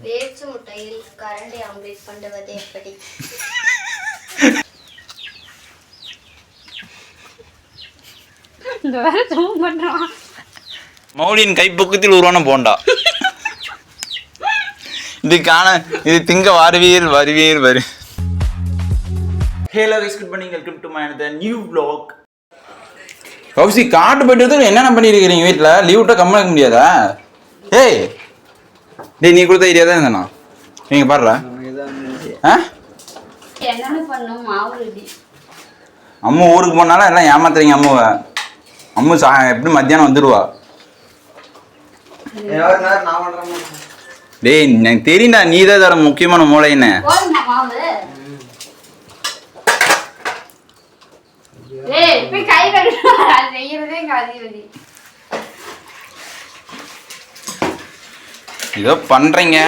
வேற்று முட்டையில் கரண்டி ஆம்லேட் பண்ணுவது எப்படி? மௌலியின் கைப்பக்கத்தில் உருவான போண்டா. இது திங்க வருவீர் வருவீர் வரு. Hello guys, good morning, welcome to my another new vlog. Kousi, காட்டு போயிட்டு என்னென்ன பண்ணிருக்கீங்க வீட்டில்? லீவ் விட்டா கம்மல் இருக்க முடியாதா? ஏய் டேய், நீ கொடுத்த ஐடியா தான் இருந்தா நீங்க பாடுறா. அம்மா ஊருக்கு போனாலும் எல்லாம் ஏமாத்துறீங்க அம்மாவை. அம்மா எப்படி மத்தியானம் வந்துடுவா. டேய், எனக்கு தெரியும்டா, நீ தான் இதோட முக்கியமான மூளைன்னு. ஏதோ பண்றீங்க.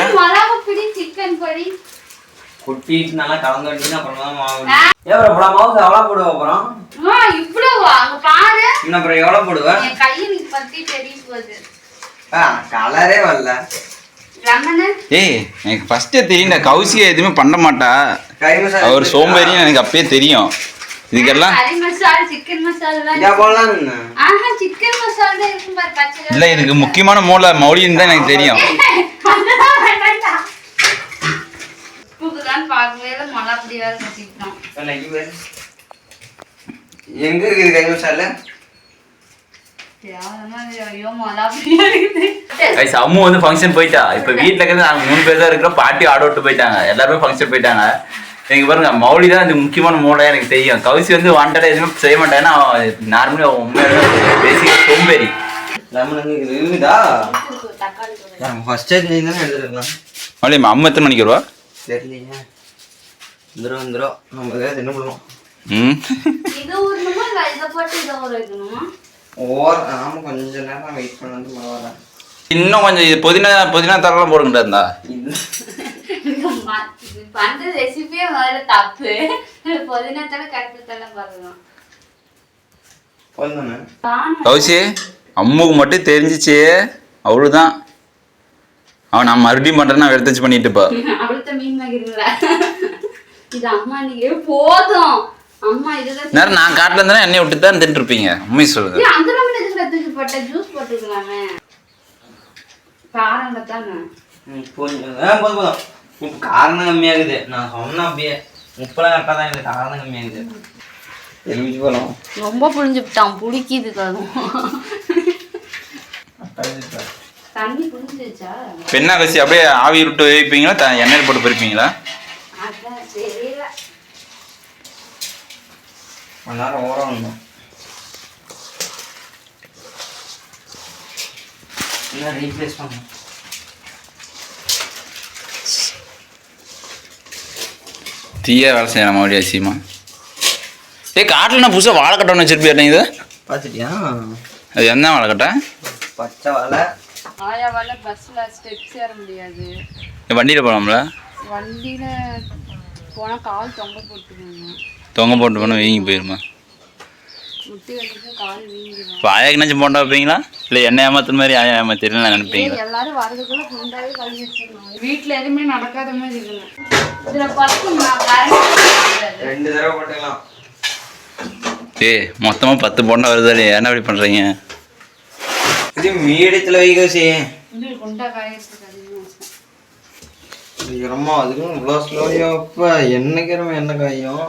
குட்டி நல்லா கலந்து வந்தீங்க அப்புறம் மாவு. எவ்வளவு போட மாவு அவ்வளவு போடுவ அப்புறம்? இப்படி அங்க பாரு. இன்னும் அப்புறம் எவ்வளவு போடுவ? என் கையை நீ பத்தி தெரியும் போது. கலரே வரல. ஏய், எனக்கு ஃபர்ஸ்டே தெரியும்டா, கௌசியா எதுவுமே பண்ண மாட்டா. அவர் சோம்பேறின்னு எனக்கு அப்பயே தெரியும். இதுக்கெல்லாம் சிக்கன் மசாலா இல்ல, எனக்கு முக்கியமான மூளை மௌலின்னு தான் எனக்கு தெரியும். எங்க இருக்குது கை மசாலா? அம்மு வந்து ஃபங்க்ஷன் போயிட்டா. இப்ப வீட்டுல இருக்கிறது நாங்க 3 பேர் தான் இருக்கிறோம். பாட்டி ஆட விட்டு போயிட்டாங்க, எல்லாருமே ஃபங்க்ஷன் போயிட்டாங்க. நீங்க பாருங்க, மௌலி தான் இந்த முக்கியமான மூளை எனக்கு தெரியும். கௌசி வந்து வாண்டடா எதுவுமே செய்ய மாட்டேன்னா நார்மலி உண்மையான பேசிக்க சோம்பேறி. இருக்குதா? ஃபர்ஸ்ட் நீ தானே எடுத்துருக்கலாம். மௌலி, அம்மா எத்தனை மணிக்கு வருவா? தெரியலைங்க. வந்துரும் நம்ம என்ன பண்ணுவோம்? ஆமா, கொஞ்ச நேரம் வெயிட் பண்ணது பரவாயில்ல. இன்னும் கொஞ்சம் இது புதினா தரலாம் போடுங்கடா. இருந்தா கௌசி, அம்முக்கு மட்டும் தெரிஞ்சிச்சு அவ்வளவுதான். அவன் நான் மறுபடியும் பண்றேன்னா எடுத்து பண்ணிட்டுப்பா. நேரம் நான் காட்டுல இருந்தா எண்ணெய் விட்டு தான் தின்னு இருப்பீங்க. உண்மை சொல்லுங்க. காரணம் கம்மியாகுது. நான் சொன்ன அப்படியே முப்பெல்லாம் கரெக்டா தான் எனக்கு காரணம் கம்மியாகுது. தெரிவிச்சு போலாம். ரொம்ப புளிஞ்சுட்டான், புளிக்குது. தண்ணி புளிஞ்சிருச்சா? பெண்ணா கசி அப்படியே ஆவி விட்டு வைப்பீங்களா, எண்ணெயில் போட்டு பொரிப்பீங்களா? கொஞ்ச நேரம் ஓரணும். ரீப்ளேஸ் பண்ணணும். தீயா வேலை செய்யலாம் மறுபடியும் அசியமா. காட்டில் நான் புதுசாக வாழைக்கட்டை ஒன்று வச்சுருப்பேன். இது பார்த்துட்டியா? அது என்ன வாழைக்கட்டை? பச்சை வாழை. பஸ்ல ஸ்டெப்ஸ் ஏற முடியாது. வண்டியில் போகலாம்ல? வண்டியில போனா கால் தொங்க போட்டு போனால் வீங்கி போயிருமா? முட்டி வலிக்கு கால் வீங்கிடும். இப்போ ஆயாக்குனாச்சும் போண்டா வைப்பீங்களா, இல்லை என்ன ஏமாத்துற மாதிரி ஆயா ஏமாத்திரலாம் நினைப்பீங்களா? எல்லாரும் வரதுக்குள்ள போண்டாவே கழுவி வச்சிடணும். வீட்டுல எதுவுமே நடக்காத மாதிரி இருக்கணும். இதுல 2 தடவை போட்டுக்கலாம். மொத்தமாக 10 போண்டா வருதாலே, என்ன அப்படி பண்ணுறீங்க? இது மீடியத்தில் வைக்கசி கொண்டா காயத்துக்கு அதிகமா. அதுக்கும் இவ்வளோ ஸ்லோலியா இப்போ என்னைக்கிறோம் என்ன காயும்?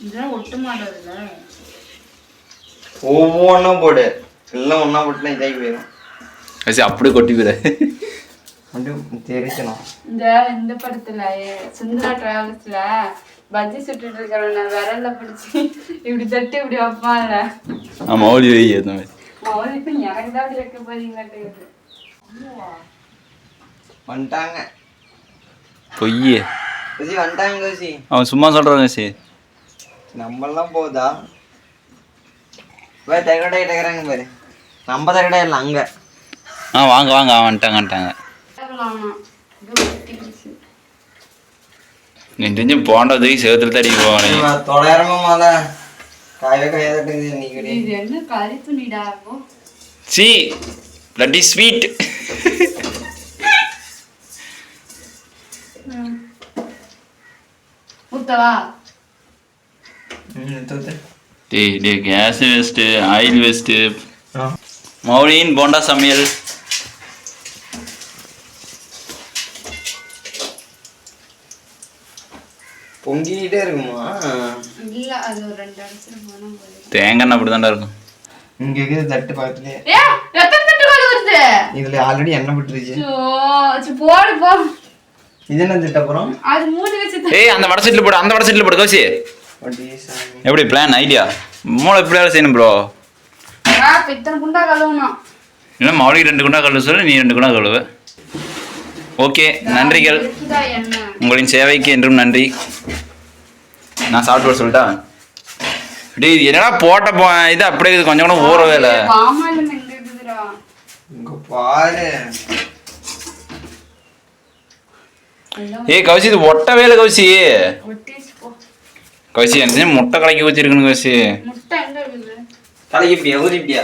இதெல்லாம் ஒட்டு மாட்டதில்ல. ஒவ்வொன்றும் போடு, எல்லாம் ஒன்றா போட்டுலாம் இதாகி போயிடும். அப்படி கொட்டி போயிட அப்படியே தெரிக்கணும். இந்த படத்துல சுந்தரா டிராவல்ஸ்ல பஜ்ஜி சுட்டுட்டு இருக்கிறவன விரல்ல பிடிச்சி இப்படி தட்டி இப்படி வைப்பான்ல. மௌலி வை அந்த மாதிரி. மௌலி எனக்கு தான் அப்படி வைக்க போறீங்களாட்டு. வந்துட்டாங்க பொய்யே வந்துட்டாங்க கோசி. அவன் சும்மா சொல்றாங்க. சரி, நம்மளாம் போதா தகடா டக்குறாங்க பாரு. நம்ம தகடா இல்லை அங்க. வாங்க வாங்க, வந்துட்டாங்க. நெஞ்சு போண்டதுக்கு சேத்துல தடி போவானே. தொலைறமா மாலை காயவே காயதட்டுது. இது என்ன கறி துணிடா இருக்கும்? சி பிளட்டி ஸ்வீட். ஊத்தவா? டேய் கேஸ் வேஸ்ட்டு, ஆயில் வேஸ்ட்டு. மௌலியின் போண்டா சமையல். பொங்கிக்கிட்டே இருக்குமா? இல்ல, அது ஒரு 2 அடிச்சு போனா போதும். தேங்காய் எண்ணெய் அப்படிதான்டா இருக்கும். இங்க இருக்குது தட்டு பக்கத்துலயே. எத்தனை தட்டு வருது? இதுல ஆல்ரெடி எண்ணெய் விட்டுருச்சு. போடு போ. இது என்ன திட்ட அப்புறம்? அது மூடி வச்சு. ஏய் அந்த வட சைடுல போடு, அந்த வட சைடுல போடு கௌசி. எப்படி பிளான் ஐடியா? மூளை இப்படியால செய்யணும் ப்ரோ. இத்தனை குண்டா கழுவணும். இல்லை மௌலிக்கு 2 குண்டா கழுவ சொல்லு, நீ 2 குண்டா கழுவு. ஓகே, நன்றிகள். உங்களின் சேவைக்கு என்றும் நன்றி. நான் சாப்பிட்டு சொல்லிட்டா? டேய் என்னடா போட்ட இது அப்படியே இது கொஞ்சம் கூட ஊறவே இல்லை. இங்க பாரு. ஏய் கௌசி இது ஒட்டவே இல்லை கௌசி. கௌசி என்ன முட்டை கலக்கி வச்சிருக்கணும் கௌசி. முட்டை எங்க இருக்குது? தலைக்கு இப்படியா ஊறிட்டியா?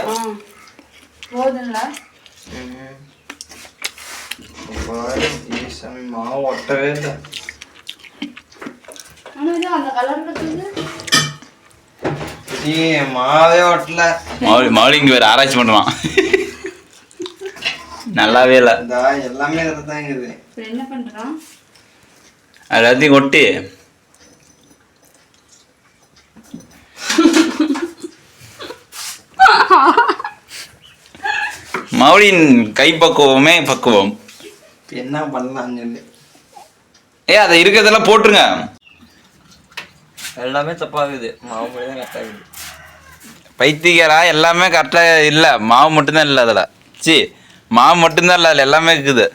போதும்ல. மாவு ஒட்டவே இல்லை. அந்த கலர் இருக்குது. மாவே ஒட்டல. மௌலி இங்க வேற ஆராய்ச்சி பண்ணுவான். நல்லாவே இல்லை. எல்லாமே தான் இருக்குது. என்ன பண்றான்? எல்லாத்தையும் கொட்டி மௌலியின் கைப்பக்குவமே பக்குவம். என்ன பண்ணலாம் சொல்லி. அதை இருக்கிறதெல்லாம் போட்டுருங்க. எல்லாமே தப்பாகுது, மாவு மட்டும் தான் கரெக்டாகுது. பைத்தியக்காரா, எல்லாமே கரெக்டாக இல்லை, மாவு மட்டும்தான் இல்லை அதில். சி மாவு மட்டும்தான் இல்லை, அதில் எல்லாமே இருக்குது.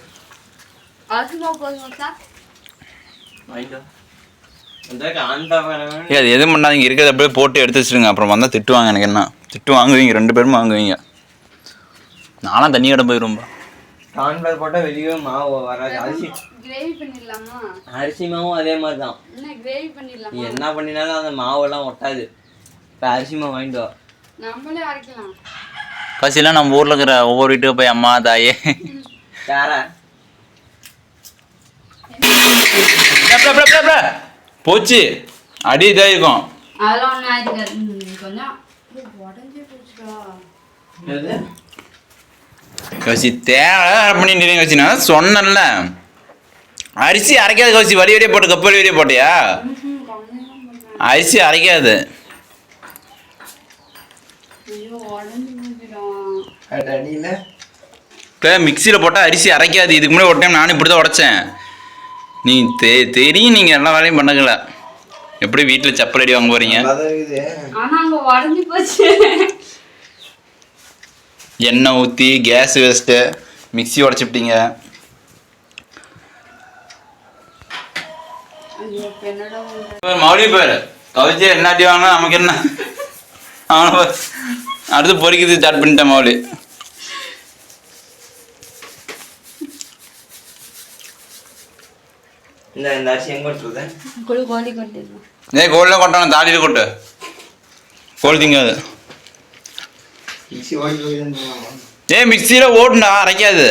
அது எதுவும் பண்ணாதீங்க, இருக்கிறத அப்படியே போட்டு எடுத்து வச்சுருங்க. அப்புறம் வந்தால் திட்டுவாங்க. எனக்கு என்ன திட்டு வாங்குவீங்க, 2 பேரும் வாங்குவீங்க. நானும் தண்ணி கடை போயிரும்பா. கான்ஃபிளவர் போட்டால் வெளியே மாவு வராது. அரிசி மாவும் அதே மாதிரி தான். நீ என்ன பண்ணினாலும் அந்த மாவெல்லாம் ஒட்டாது. இப்போ அரிசி மாவு வாங்கிட்டு வா, நம்மளே அரைக்கலாம். கசிலாம் நம்ம ஊரில் இருக்கிற ஒவ்வொரு வீட்டுக்கு போய் அம்மா தாயே யாரா போச்சு அடி இதாக இருக்கும். அதெல்லாம் ஒன்றும் ஆயிடுச்சு. கொஞ்சம் உடஞ்சே போச்சுடா. கசி தேவை பண்ணிட்டு கசி, நான் சொன்னேன்ல அரிசி அரைக்காது கசி. வடி வடியே போட்டு கப்பு வடி வடியே போட்டியா? அரிசி அரைக்காது. மிக்சியில் போட்டால் அரிசி அரைக்காது. இதுக்கு முன்னாடி ஒரு டைம் நானும் இப்படி தான் உடைச்சேன். நீ தெரியும், நீங்கள் எல்லா வேலையும் பண்ணல. எப்படி வீட்டில் செப்பல் அடி வாங்க போறீங்க? எண்ணெய் ஊற்றி கேஸ் வேஸ்ட்டு, மிக்சி உடச்சிப்பிட்டீங்க. மறுபடியும் பேர் கவிச்சி என்னாட்டி வாங்கினா நமக்கு என்ன? அவனை அடுத்து பொறிக்கிறது ஸ்டார்ட் பண்ணிட்டேன் மௌலி. இந்த அரிசி எங்க கொட்டுறது? கோழி கொட்டிடுவோம். கோழிலாம் கொட்டான தாலியில் கொட்டு. கோழி திங்காது. மிக்சியில் ஓட்டுண்டா, அரைக்காது.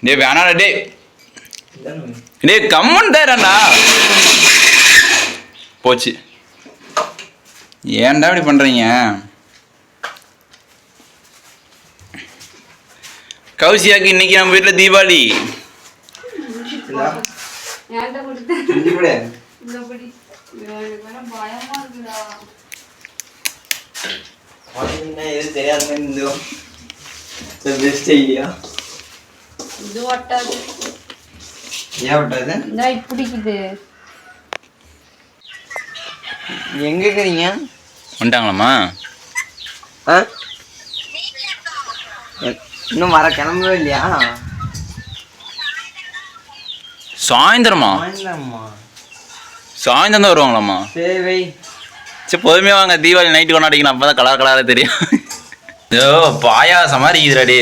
டே வேணாடா டே. டே கம்மன் தரேன்டா. போச்சு. ஏன்டா இப்படி பண்ணுறீங்க? கௌசியாக்கு இன்னைக்கு நம்ம வீட்டில் தீபாவளி. எங்க இருக்கிறீங்க? வந்துட்டாங்களாம்மா? இன்னும் வர கிளம்பவே இல்லையா? சாயந்தரமா? சாயந்தரம் தான் வருவாங்களாம்மா? சரி சரி பொறுமையாக வாங்க, தீபாவளி நைட்டு கொண்டாடிக்கலாம். அப்போ தான் கலர் கலராக தெரியும். ஐயோ பாயாசம் மாதிரி இருக்குதுடாடி.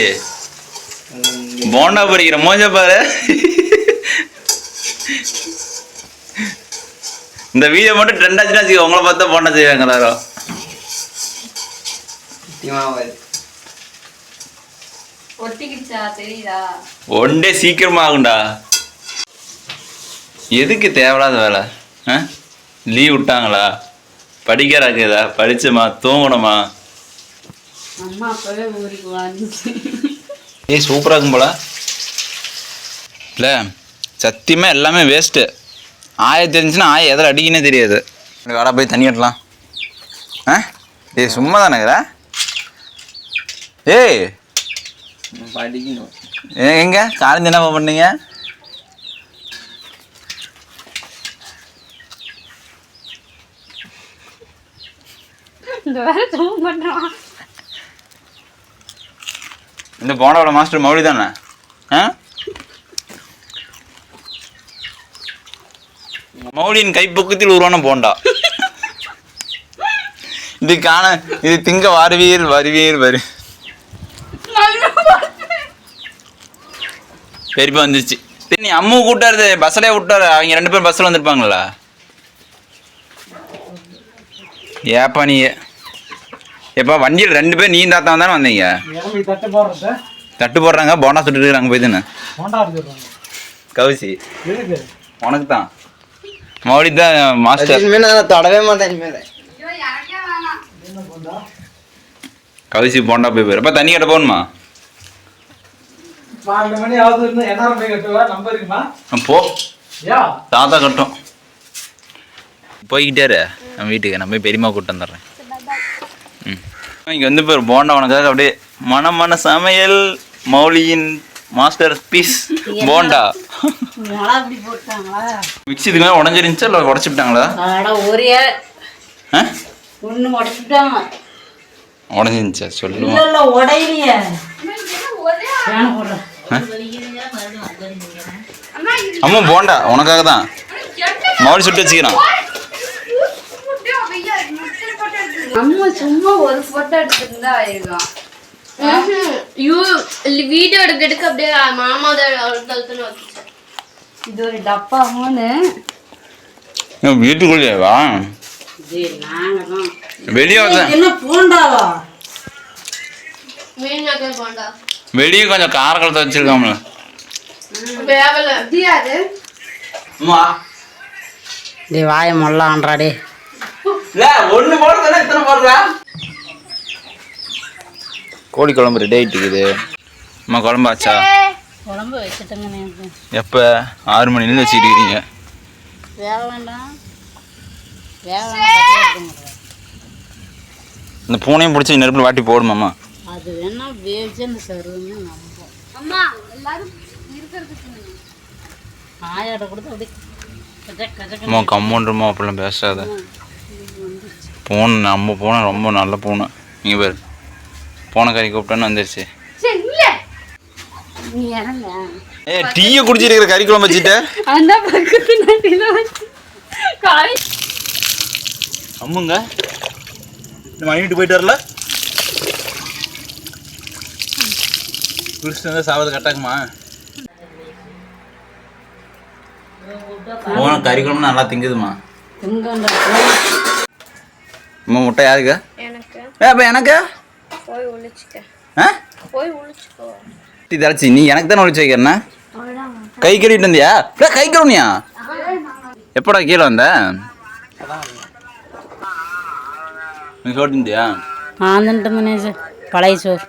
போண்டா பொரிக்கிற மோஜ பாரு. இந்த வீடியோ மட்டும் ட்ரெண்ட் ஆச்சுன்னா வச்சுக்கோ, உங்களை பார்த்தா போண்டா செய்வாங்க எல்லாரும். ஒட்டிக்கிச்சா தெரியுதா? ஒன் டே சீக்கிரமா ஆகும்டா. எதுக்கு தேவையில்லாத வேலை? லீவ் விட்டாங்களா? படிக்கிறாக்குதா? படிச்சமா தூங்கணுமா? அம்மா அப்பவே ஊருக்கு வந்துச்சு. ஏய் சூப்பராக இருக்கும் போல இல்லை? சத்தியமாக எல்லாமே வேஸ்ட்டு. தெரிஞ்சுன்னா எதில் அடிக்கினே தெரியாது. வாடா போய் தண்ணி கட்டலாம். ஏய் சும்மா தானேங்கிறா? ஏய் படிக்கணும். எங்க காலேஜ் என்ன பண்ணீங்க? இந்த போண்டாவோட மாஸ்டர் மௌலி தானே? மௌலியின் கைப்பக்கத்தில் உருவான போண்டா. இது திங்க வருவீர் வருவீர் வரு. பெரியப்பா வந்துருச்சு. நீ அம்மு கூட்டாரு பஸ்ஸிலே விட்டாரு. அவங்க 2 பேரும் பஸ்ஸில் வந்துருப்பாங்களா? ஏப்பா நீ எப்பா வண்டியில் 2 பேர் நீ தாத்தா தானே வந்தீங்க? தட்டு போடுறாங்க. போண்டா சுட்டு இருக்கிறாங்க. போய் தானே கவுசி உனக்கு தான். மௌலி தான் மாஸ்டர். தொடவே மாட்டேன். கவுசி போண்டா போய் போயிரு. அப்போ தண்ணி கட்ட போகணுமா? 12 மணி ஆகுது. என்ன போய் கட்டுவா? நம்பர் இருக்குமா? போ தாத்தா கட்டும். போய்கிட்டாரு நம்ம வீட்டுக்கு. நான் போய் பெரியம்மா கூட்டு வந்துடுறேன். இங்கே வந்து இப்போ போண்டா உனக்காக அப்படியே மன சமையல். மௌலியின் மாஸ்டர் பீஸ் போண்டா. மிக்சி இதுக்கு மேலே உடஞ்சிருந்துச்சா இல்லை உடச்சிட்டாங்களா? உடஞ்சிருந்துச்சா சொல்லுவோம். அம்மா போண்டா உனக்காக தான் மௌலி சுட்டு வச்சுக்கிறான். அம்மா சும்மா ஒரு போட்டோ எடுத்துருந்தா ஆயிருக்கும். வீடியோ எடுக்க அப்படியே மாமாவோட இது ஒரு டப்பா மூணு. வீட்டுக்குள்ளேவா? வெளியே மீன் மேக்கர் போண்டா. வெளியே கொஞ்சம் காரக்கலத்தை வச்சிருக்காமல. வாய மொல்லான்றாடே. ஒண்ணு போடுறதுனா இத்தனை போடுறா. கோழி குழம்பு ரெடி ஆகிட்டு இருக்குது. அம்மா குழம்பாச்சா? குழம்பு வச்சுட்டேங்க. எப்போ? 6 மணிலேருந்து வச்சுக்கிட்டு இருக்கீங்க. வேக வேண்டாம். இந்த பூனையும் பிடிச்சி நெருப்பில் வாட்டி போடுமாம்மா? அது வேணா வேவிச்சு அந்த சருவமே நம்பும். அம்மா எல்லாரும் இருக்கிறதுக்கு ஆயாட கொடுத்து அப்படியே அம்மா கம்மோன்றமா அப்படிலாம் பேசாத. பூனை நம்ம பூனை ரொம்ப நல்ல பூனை. நீங்கள் பேர் பூனை கறி கூப்பிட்டோன்னு வந்துருச்சு. டீயை குடிச்சிருக்கிற கறி குழம்பு வச்சுட்டு அம்முங்க மணி வீட்டு போயிட்டு வரல. குடிச்சிட்டு வந்தால் சாப்பிட கட்டாக்குமா? போன கறி குழம்பு நல்லா திங்குதுமா. அம்மா முட்டை யாருக்கு? அப்போ எனக்கு போய் ஒழிச்சுக்க. தலைச்சி நீ எனக்கு தானே ஒழிச்சு வைக்கிறேன்னா? கை கழுவிட்டு வந்தியா? கை கழுவுனியா? எப்படா கீழே வந்த? நீ சோட்டியா? பழைய சோறு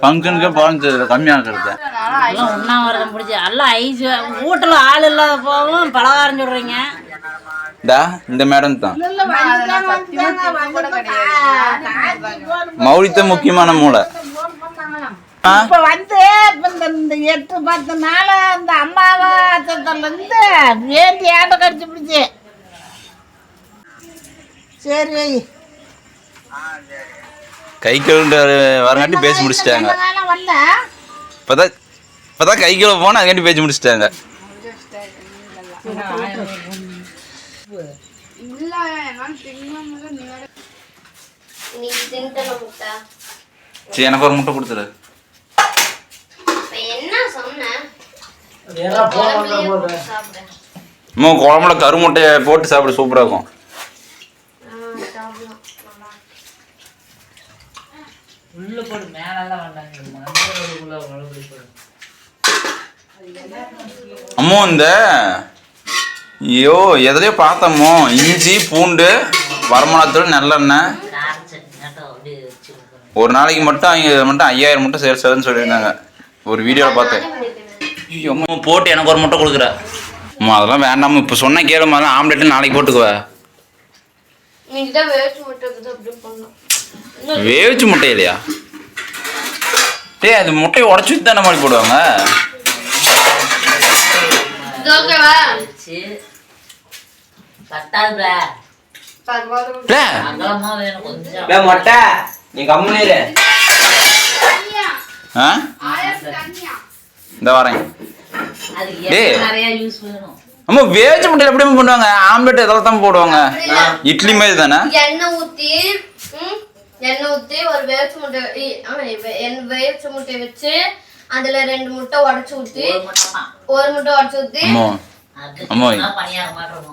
ஃபங்க்ஷனுக்கே போகிறது கம்மியாக உண்ணாவிரதம் பிடிச்சி எல்லாம் ஐஸ் வீட்டில் ஆள் இல்லாத போகவும் பலகாரம் சொல்கிறீங்க. இந்த மேடம் தான் மௌலித்த முக்கியமான மூளை. இப்ப வந்து இந்த 8-10 நாள் அந்த அம்மாவை இருந்து வேண்டி ஆட்டை கடிச்சு பிடிச்சி. சரி கை கழுவு வரங்காட்டி பேசி முடிச்சிட்டாங்க. இப்பதான் கை கழுவ போனா அதுக்காண்டி பேசி முடிச்சிட்டாங்க. சரி எனக்கு ஒரு முட்டை கொடுத்துரு. குழம்புல கரு முட்டையை போட்டு சாப்பிட சூப்பரா இருக்கும். உள்ள போடு மேலெல்லாம் வேண்டாங்க மஞ்சள் போடு அம்மோ இந்த ஐயோ எதுலயோ பார்த்தோமோ இஞ்சி பூண்டு வரமிளகாத்தூள் நல்லெண்ணெய் ஒரு நாளைக்கு மட்டும் அவங்க மட்டும் 5000 முட்டை சேர்த்துன்னு சொல்லியிருந்தாங்க ஒரு வீடியோவில் பார்த்தேன். ஐயோ அம்மா போட்டு எனக்கு ஒரு முட்டை கொடுக்குற அம்மா அதெல்லாம் வேண்டாம் இப்போ சொன்ன கேளு மாதிரி ஆம்லெட்டு நாளைக்கு போட்டுக்குவ. வேவிச்சு முட்டை இல்லையா டேய் அது முட்டையை உடச்சி ஊற்றி தானே மாதிரி போடுவாங்க. மொட்டை நீ கம்முனு ஆ இந்த வரேன். டேய் அம்மா வேவிச்ச முட்டையில் எப்படி பண்ணுவாங்க? ஆம்லெட் இதெல்லாம் தான் போடுவாங்க. இட்லி மாதிரி தானே? எண்ணெய் ஊத்தி ஒரு வேவிச்ச முட்டை வச்சு அதுல 2 முட்டை உடைச்சு ஊத்தி ஒரு முட்டை உடைச்சு ஊத்தி அம்மா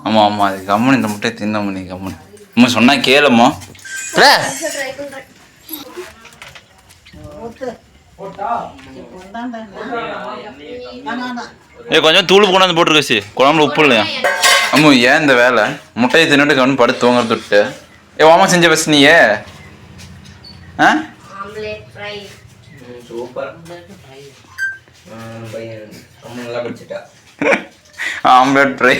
ஆமா ஆமா அது கம்முனு இந்த முட்டையை தின்னம்மா நீ கம்முனு அம்மா சொன்னா கேளும்மா. கொஞ்சம் தூள் கொண்டாந்து போட்டுருக்கசி குழம்புல உப்பு இல்லையா அம்மா ஏன் இந்த வேலை முட்டையை தின்னுட்டு கவனம் படுத்து தூங்குறது விட்டு மாமா செஞ்ச பஸ் நீயே சூப்பர் நல்லா படிச்சுட்டா ஆம்லெட் ஃப்ரை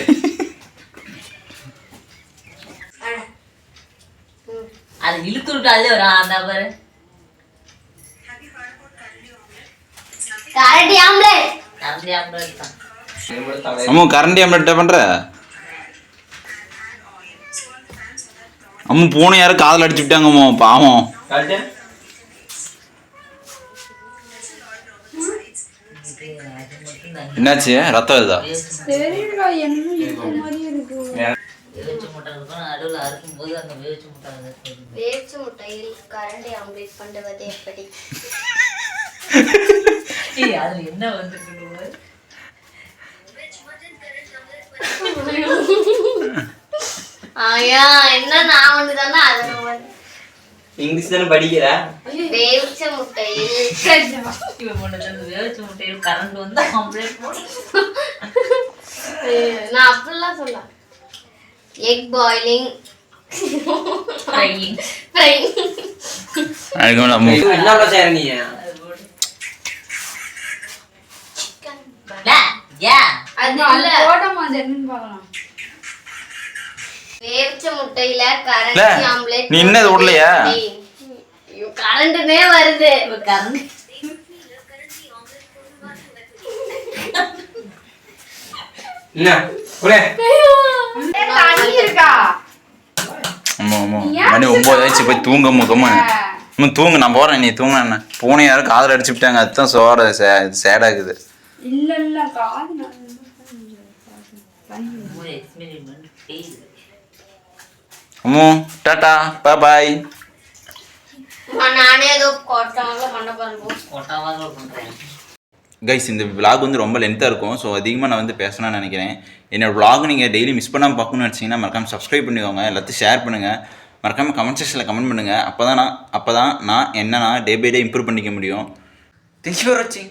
அது இழுத்து விட்டாலே வரும் அந்த பாரு கரடி ஆம்லெட் தான் அம்மா கரண்டி ஆம்லெட் பண்ற அம்மா பூனை யாரும் காதில் அடிச்சு விட்டாங்கம்மா பாவம். என்னாச்சு ரத்தம் வருதா? தெரியல என்ன இருக்க மாதிரி இருக்கு. வேவிச்ச முட்டை இருக்கும் நடுவில் அறுக்கும் போது அந்த வேவிச்ச முட்டையில் கரண்டி ஆம்லெட் பண்ணுவது எப்படி? அது என்ன வந்துருக்கு என்ன நான் ஒண்ணுதானே அதை இங்கிலீஷ் தானே படிக்கிற? வேவிச்ச முட்டையில் வேவிச்ச முட்டையில் கரண்ட் வந்து ஆம்லெட் போடு. நான் அப்படிலாம் சொல்ல எக் பாயிலிங் ஃப்ரையிங் என்ன செய்யற நீ? வேவிச்ச முட்டையில கரண்டி ஆம்லெட் நீ இன்னது விடலையா? கரண்ட்னே வருது. கரண்ட் என்ன ஒரே தண்ணி இருக்கா? ஆமா ஆமா மணி 9 ஆயிடுச்சு போய் தூங்க முகமா தூங்கு நான் போறேன் நீ தூங்க என்ன பூனை யாரும் காதில் அடிச்சு விட்டாங்க அதுதான் சோற சேடா இருக்குது. இல்ல இல்ல காது அம்மு டாடா பாய் பாய். நானே ஏதோ கொட்டாமல பண்ண போறேன் கொட்டாவாக பண்றேன். கைஸ் இந்த விலாக் வந்து ரொம்ப லென்த்தாக இருக்கும் ஸோ அதிகமாக நான் வந்து பேசணும்னு நினைக்கிறேன். என்னோடய விலாக் நீங்கள் டெய்லி மிஸ் பண்ணாமல் பார்க்கணும்னு நினச்சிங்கன்னா மறக்காமல் சப்ஸ்கிரைப் பண்ணிக்கோங்க, எல்லாத்தையும் ஷேர் பண்ணுங்கள், மறக்காமல் கமெண்ட் செக்ஷனில் கமெண்ட் பண்ணுங்கள். அப்போ தான் நான் டே பை டே இம்ப்ரூவ் பண்ணிக்க முடியும். தேங்க்ஸ் ஃபார் வாட்சிங்.